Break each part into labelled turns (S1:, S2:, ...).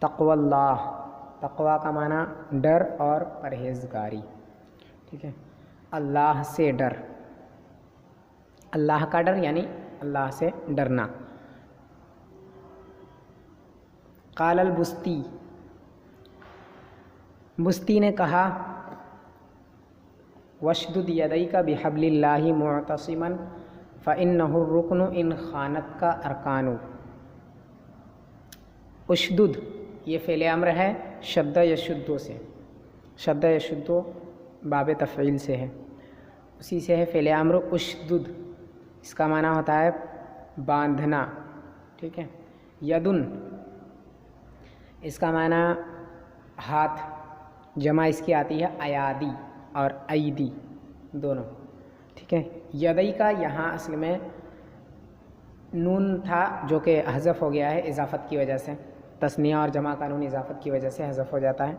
S1: تقوی اللہ، تقوی کا معنی ڈر اور پرہیزگاری، ٹھیک ہے، اللہ سے ڈر، اللہ کا ڈر یعنی اللہ سے ڈرنا۔ قال البستی، بستی نے کہا واشدد یدیک بحبل اللہ معتصما فإنہ الرکن ان خانت کا ارکان۔ اشدد یہ فعل امر ہے شد یشدو سے، شد یشدو باب تفعیل سے ہے، اسی سے ہے فعل امر اشدد، اس کا معنی ہوتا ہے باندھنا، ٹھیک ہے۔ یدن اس کا معنی ہاتھ، جمع اس کی آتی ہے ایادی اور ایدی دونوں، ٹھیک ہے۔ یدئی کا یہاں اصل میں نون تھا جو کہ حذف ہو گیا ہے اضافت کی وجہ سے، تثنیہ اور جمع کا نون اضافت کی وجہ سے حذف ہو جاتا ہے،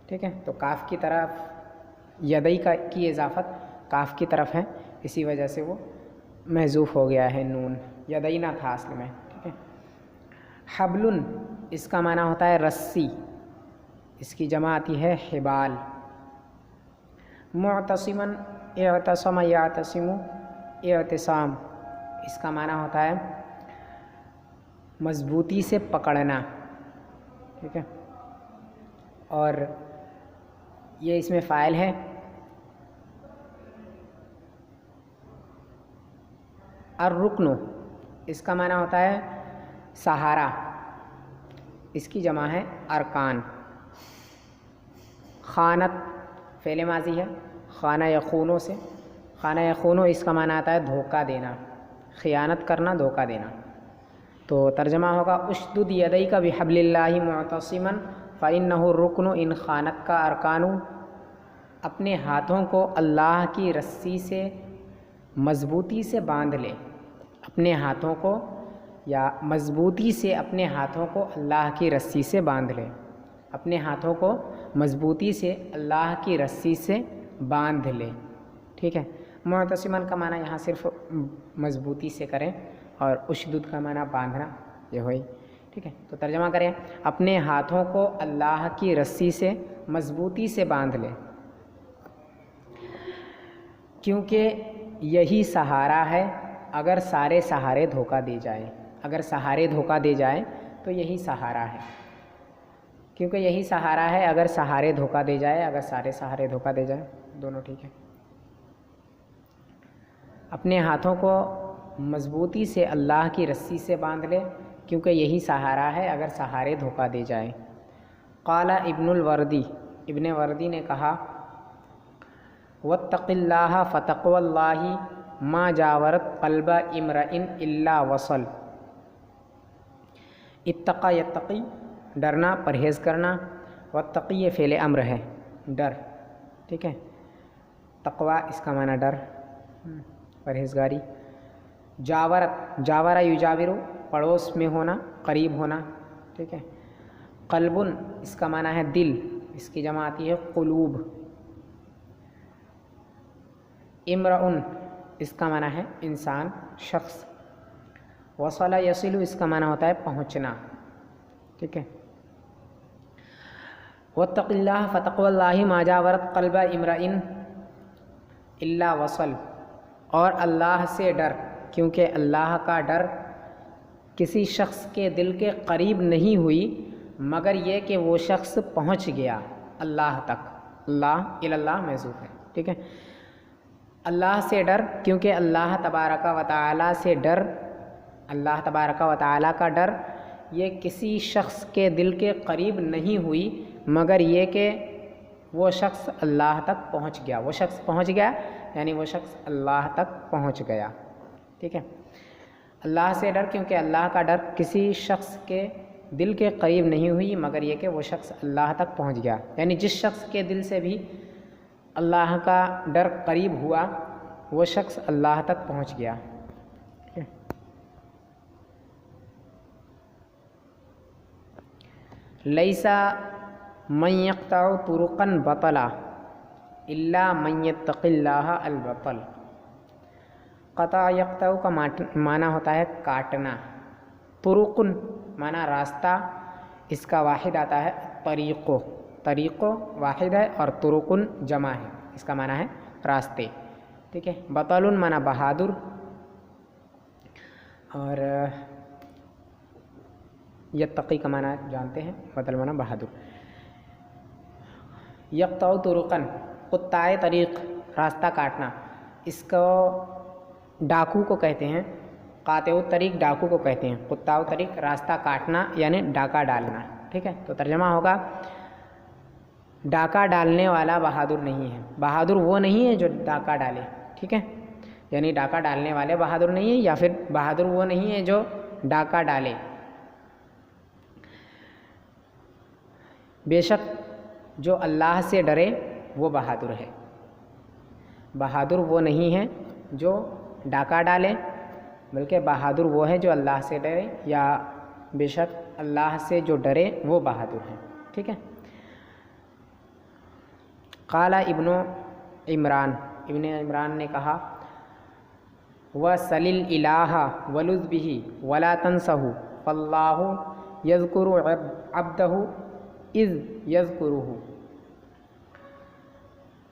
S1: ٹھیک ہے۔ تو کاف کی طرف یدئی کی اضافت کاف کی طرف ہے، اسی وجہ سے وہ محذوف ہو گیا ہے نون، یدینہ تھا اصل میں، ٹھیک ہے۔ حبل اس کا معنی ہوتا ہے رسی، اس کی جمع آتی ہے حبال۔ معتصما اعتصم یعتصم اعتصام، اس کا معنی ہوتا ہے مضبوطی سے پکڑنا، ٹھیک ہے، اور یہ اس میں فاعل ہے۔ الرکن اس کا معنی ہوتا ہے سہارا، اس کی جمع ہے ارکان۔ خانت فعل ماضی ہے خانہ یخونو سے، خانہ یخونو اس کا معنی آتا ہے دھوکہ دینا، خیانت کرنا، دھوکہ دینا۔ تو ترجمہ ہوگا اشدد یدیک بحبل اللہ معتصما فإنہ الرکن ان خانت کا ارکان، اپنے ہاتھوں کو اللہ کی رسی سے مضبوطی سے باندھ لے، اپنے ہاتھوں کو یا مضبوطی سے اپنے ہاتھوں کو اللہ کی رسی سے باندھ لے، اپنے ہاتھوں کو مضبوطی سے اللہ کی رسی سے باندھ لے، ٹھیک ہے۔ معتصماً کا معنی یہاں صرف مضبوطی سے کریں اور اشدد کا معنی باندھنا، یہ ہوئی، ٹھیک ہے۔ تو ترجمہ کریں اپنے ہاتھوں کو اللہ کی رسی سے مضبوطی سے باندھ لے، کیونکہ یہی سہارا ہے اگر سارے سہارے دھوکہ دے جائے، اگر سہارے دھوکہ دے جائے تو یہی سہارا ہے، کیونکہ یہی سہارا ہے اگر سہارے دھوکہ دے جائے، اگر سارے سہارے دھوکہ دے جائے، دونوں ٹھیک ہے۔ اپنے ہاتھوں کو مضبوطی سے اللہ کی رسی سے باندھ لے، کیونکہ یہی سہارا ہے اگر سہارے دھوکہ دے جائے۔ قال ابن الوردی، ابن وردی نے کہا واتق اللہ فتقوی اللہ ما جاورت قلب امرئ الا وصل۔ اتقی یتقی ڈرنا، پرہیز کرنا، واتقی یہ فعل امر ہے ڈر، ٹھیک ہے۔ تقوی اس کا معنی ڈر، پرہیزگاری۔ جاورت، جاورا یجاورو پڑوس میں ہونا، قریب ہونا، ٹھیک ہے۔ قلب اس کا معنی ہے دل، اس کی جمع آتی ہے قلوب۔ امرؤن اس کا معنی ہے انسان، شخص۔ وصل یصل اس کا معنی ہوتا ہے پہنچنا، ٹھیک ہے۔ واتق اللہ فتقوی اللہ ما جاورت قلب امرئ الا وصل، اور اللہ سے ڈر، کیونکہ اللہ کا ڈر کسی شخص کے دل کے قریب نہیں ہوئی مگر یہ کہ وہ شخص پہنچ گیا اللہ تک، اللہ اللہ محذوف ہے، ٹھیک ہے۔ اللہ سے ڈر، کیونکہ اللہ تبارک و تعالیٰ سے ڈر، اللہ تبارک و تعالیٰ کا ڈر یہ کسی شخص کے دل کے قریب نہیں ہوئی مگر یہ کہ وہ شخص اللہ تک پہنچ گیا، وہ شخص پہنچ گیا یعنی وہ شخص اللہ تک پہنچ گیا، ٹھیک ہے۔ اللہ سے ڈر، کیونکہ اللہ کا ڈر کسی شخص کے دل کے قریب نہیں ہوئی مگر یہ کہ وہ شخص اللہ تک پہنچ گیا، یعنی جس شخص کے دل سے بھی اللہ کا ڈر قریب ہوا وہ شخص اللہ تک پہنچ گیا، ٹھیک ہے۔ لیسا من یقطع طرقا بطلا الا من یتق اللہ البطل۔ قطع یقطع کا معنی ہوتا ہے کاٹنا، طرقن معنی راستہ، اس کا واحد آتا ہے طریقو، طریقو واحد ہے اور طرقن جمع ہے، اس کا معنی ہے راستے، ٹھیک ہے۔ بطل معنی بہادر، اور یتقی کا معنی جانتے ہیں، بطل معنی بہادر۔ یقطع طرقن، قطاع طریق راستہ کاٹنا، اس کو ڈاکو کو کہتے ہیں، قاطع الطریق ڈاکو کو کہتے ہیں، قطاع طریق راستہ کاٹنا یعنی ڈاکہ ڈالنا، ٹھیک ہے۔ تو ترجمہ ہوگا ڈاکہ ڈالنے والا بہادر نہیں ہے، بہادر وہ نہیں ہے جو ڈاکہ ڈالے، ٹھیک ہے، یعنی ڈاکہ ڈالنے والے بہادر نہیں ہیں، یا پھر بہادر وہ نہیں ہے جو ڈاکہ ڈالے۔ بے شک جو اللہ سے ڈرے وہ بہادر ہے، بہادر وہ نہیں ہے جو ڈاکہ ڈالے، بلکہ بہادر وہ ہے جو اللہ سے ڈرے، یا بے شک اللہ سے جو ڈرے وہ بہادر ہے، ٹھیک ہے۔ قال ابن عمران، ابن عمران نے کہا وَصَلِ الْإِلَٰهَ وَلُذْ بِهِ وَلَا تَنْسَهُ فَاللَّهُ يَذْكُرُ عَبْدَهُ إِذْ يَذْكُرُهُ۔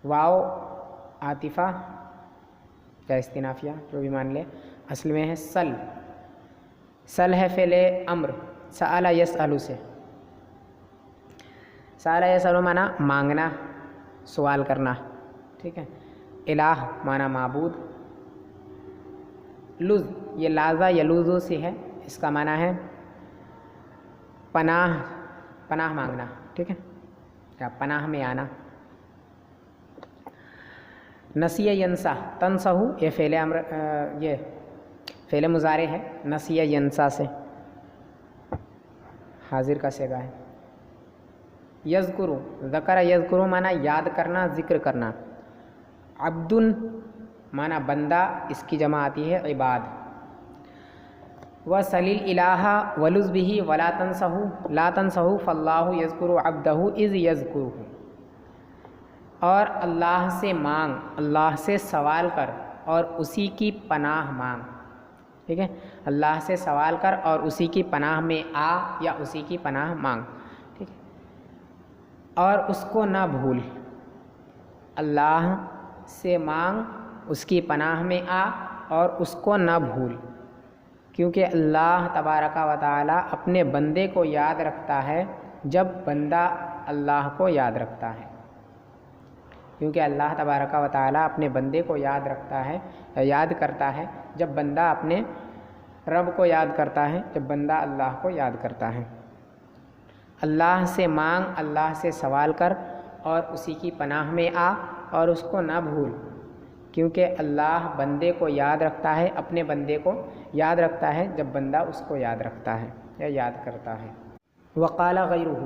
S1: واو عاطفہ یا استنافیہ جو بھی مان لے، اصل میں ہے سل، سل ہے فعل امر، سأل یسأل سے، سأل یسأل معنی مانگنا، سوال کرنا، ٹھیک ہے۔ الہ معنی معبود، لز یہ لازہ یلوزو سے ہے، اس کا معنی ہے پناہ، پناہ مانگنا، ٹھیک ہے، یا پناہ میں آنا۔ نسی ینسا، تنسہو یہ فعل امر، یہ فعل مضارع ہے، نسی ینسا سے حاضر کا صیغہ ہے۔ یذکرو، ذکر یذکرو معنی یاد کرنا، ذکر کرنا۔ عبد معنی بندہ، اس کی جمع آتی ہے عباد۔ وَصَلِ الْإِلَٰهَ وَلُذْ بِهِ وَلَا تَنْسَهُ لَا تَنْسَهُ فَاللَّهُ يَذْكُرُ عَبْدَهُ إِذْ يَذْكُرُهُ، اور اللہ سے مانگ، اللہ سے سوال کر اور اسی کی پناہ مانگ، ٹھیک ہے، اللہ سے سوال کر اور اسی کی پناہ میں آ یا اسی کی پناہ مانگ، ٹھیک ہے، اور اس کو نہ بھول، اللہ سے مانگ، اس کی پناہ میں آ اور اس کو نہ بھول، کیونکہ اللہ تبارک و تعالی اپنے بندے کو یاد رکھتا ہے جب بندہ اللہ کو یاد رکھتا ہے، کیونکہ اللہ تبارک و تعالی اپنے بندے کو یاد رکھتا ہے یا یاد کرتا ہے جب بندہ اپنے رب کو یاد کرتا ہے، جب بندہ اللہ کو یاد کرتا ہے۔ اللہ سے مانگ، اللہ سے سوال کر اور اسی کی پناہ میں آ اور اس کو نہ بھول، کیونکہ اللہ بندے کو یاد رکھتا ہے، اپنے بندے کو یاد رکھتا ہے جب بندہ اس کو یاد رکھتا ہے یا یاد کرتا ہے۔ وقال غیرہ،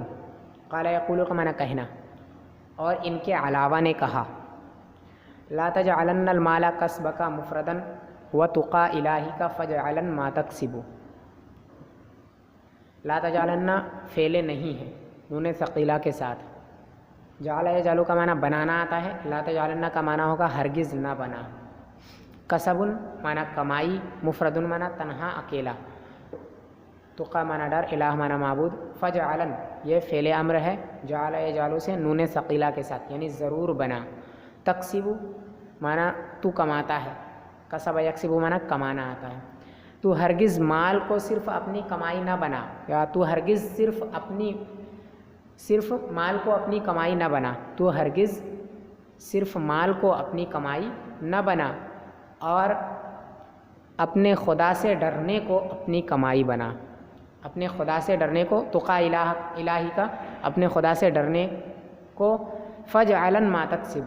S1: قال یقول کا معنی کہنا، اور ان کے علاوہ نے کہا لا تجعلن المال کسبک مفردا وتقى الہک فاجعلن ما تکسب۔ لا تجعلن فعل نہیں ہے، نون ثقیلہ کے ساتھ، جعل یجعل کا معنی بنانا آتا ہے، لا تجعلن کا معنی ہوگا ہرگز نہ بنا۔ کسب معنی کمائی، مفرد معنی تنہا اکیلا، تقى معنی ڈر، الہ معنی معبود، فاجعلن یہ فعل امر ہے، جعل یجعل سے نون ثقیلہ کے ساتھ، یعنی ضرور بنا۔ تکسب معنی تو کماتا ہے، کسب یکسب معنی کمانا آتا ہے، تو ہرگز مال کو صرف اپنی کمائی نہ بنا، یا تو ہرگز صرف مال کو اپنی کمائی نہ بنا، تو ہرگز صرف مال کو اپنی کمائی نہ بنا، اور اپنے خدا سے ڈرنے کو اپنی کمائی بنا، اپنے خدا سے ڈرنے کو، تقى الہی کا اپنے خدا سے ڈرنے کو، فاجعلن ما تکسب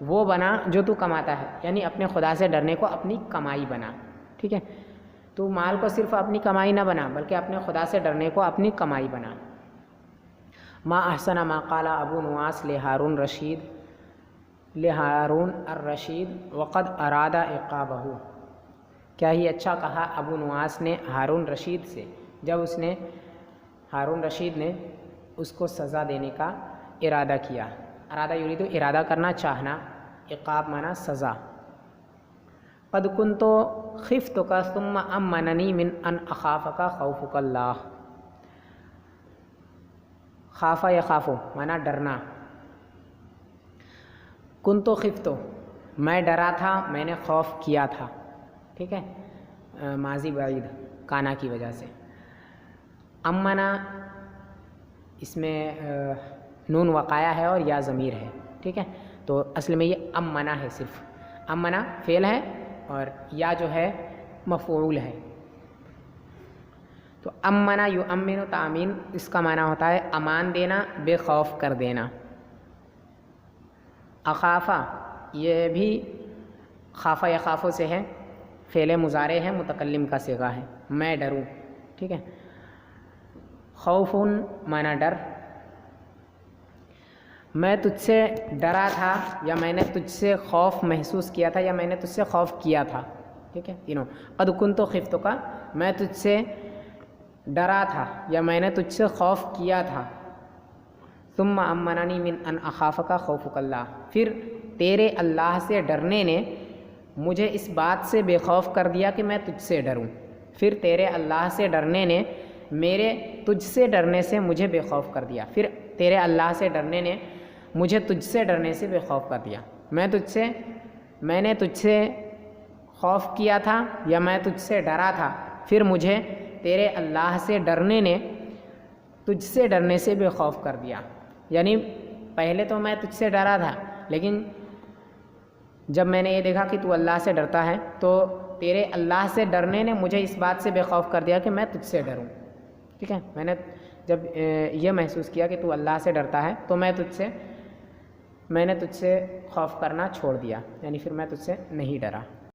S1: وہ بنا جو تو کماتا ہے، یعنی اپنے خدا سے ڈرنے کو اپنی کمائی بنا، ٹھیک ہے، تو مال کو صرف اپنی کمائی نہ بنا بلکہ اپنے خدا سے ڈرنے کو اپنی کمائی بنا۔ ما احسن ما قال ابو نواس لہارون الرشید وقد اراد عقابہ، کیا ہی اچھا کہا ابو نواس نے ہارون رشید سے جب ہارون رشید نے اس کو سزا دینے کا ارادہ کیا۔ ارادہ یرید ارادہ کرنا، چاہنا، عقاب معنی سزا۔ قد کنت خفتک ثم امننی من ان اخافک خوفک اللہ، خافا یخافو مانا ڈرنا، کنتو خفتو میں ڈرا تھا، میں نے خوف کیا تھا، ٹھیک ہے، ماضی بعید کانا کی وجہ سے۔ امنا اس میں نون وقایا ہے اور یا ضمیر ہے، ٹھیک ہے، تو اصل میں یہ امنا ہے، صرف امنا فعل ہے اور یا جو ہے مفعول ہے۔ تو امنا یؤمن تامین اس کا معنی ہوتا ہے امان دینا، بے خوف کر دینا۔ اخافا یہ بھی خافا یخافو سے ہے، فعل مضارع ہے، متکلم کا صیغہ ہے، میں ڈروں، ٹھیک ہے۔ خوفن مانا ڈر، میں تجھ سے ڈرا تھا یا میں نے تجھ سے خوف محسوس کیا تھا یا میں نے تجھ سے خوف کیا تھا، ٹھیک ہے، تینوں۔ قد کنت خفتک میں تجھ سے ڈرا تھا یا میں نے تجھ سے خوف کیا تھا۔ ثم امننی من ان اخافک خوفک اللہ پھر تیرے اللہ سے ڈرنے نے مجھے اس بات سے بے خوف کر دیا کہ میں تجھ سے ڈروں، پھر تیرے اللہ سے ڈرنے نے میرے تجھ سے ڈرنے سے مجھے بے خوف کر دیا، پھر تیرے اللہ سے ڈرنے نے مجھے تجھ سے ڈرنے سے بے خوف کر دیا۔ میں نے تجھ سے خوف کیا تھا یا میں تجھ سے ڈرا تھا، پھر مجھے تیرے اللہ سے ڈرنے نے تجھ سے ڈرنے سے بے خوف کر دیا۔ یعنی پہلے تو میں تجھ سے ڈرا تھا، لیکن جب میں نے یہ دیکھا کہ تو اللہ سے ڈرتا ہے تو تیرے اللہ سے ڈرنے نے مجھے اس بات سے بے خوف کر دیا کہ میں تجھ سے ڈروں، ٹھیک ہے۔ میں نے جب یہ محسوس کیا کہ تو اللہ سے ڈرتا ہے تو میں نے تجھ سے خوف کرنا چھوڑ دیا، یعنی پھر میں تجھ سے نہیں ڈرا۔